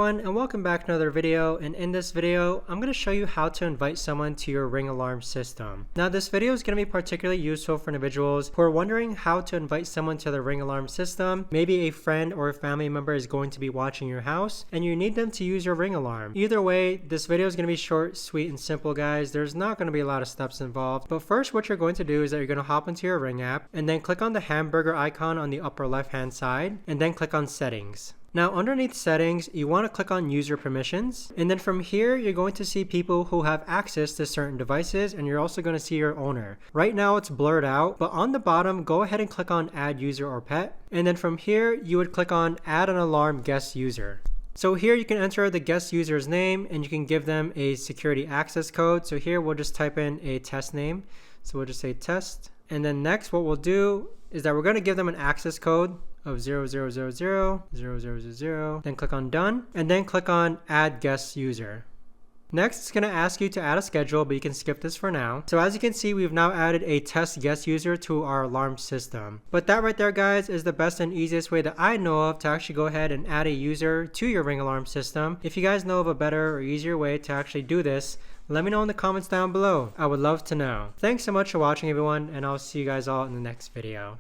everyone, and welcome back to another video. And in this video, I'm going to show you how to invite someone to your Ring alarm system. Now this video is going to be particularly useful for individuals who are wondering how to invite someone to the Ring alarm system. Maybe a friend or a family member is going to be watching your house and you need them to use your Ring alarm. Either way, this video is going to be short, sweet, and simple, guys. There's not going to be a lot of steps involved. But first, what you're going to do is that you're going to hop into your Ring app and then click on the hamburger icon on the upper left hand side and then click on settings. Now underneath settings, you want to click on user permissions, and then from here you're going to see people who have access to certain devices, and you're also going to see your owner. Right now it's blurred out, but on the bottom go ahead and click on add user or pet, and then from here you would click on add an alarm guest user. So here you can enter the guest user's name and you can give them a security access code. So here we'll just type in a test name. So we'll just say test, and then next what we'll do is that we're going to give them an access code of 00000000, then click on done, and then click on add guest user. Next, it's going to ask you to add a schedule, but you can skip this for now. So as you can see, we've now added a test guest user to our alarm system. But that right there, guys, is the best and easiest way that I know of to actually go ahead and add a user to your Ring alarm system. If you guys know of a better or easier way to actually do this, let me know in the comments down below. I would love to know. Thanks so much for watching, everyone, and I'll see you guys all in the next video.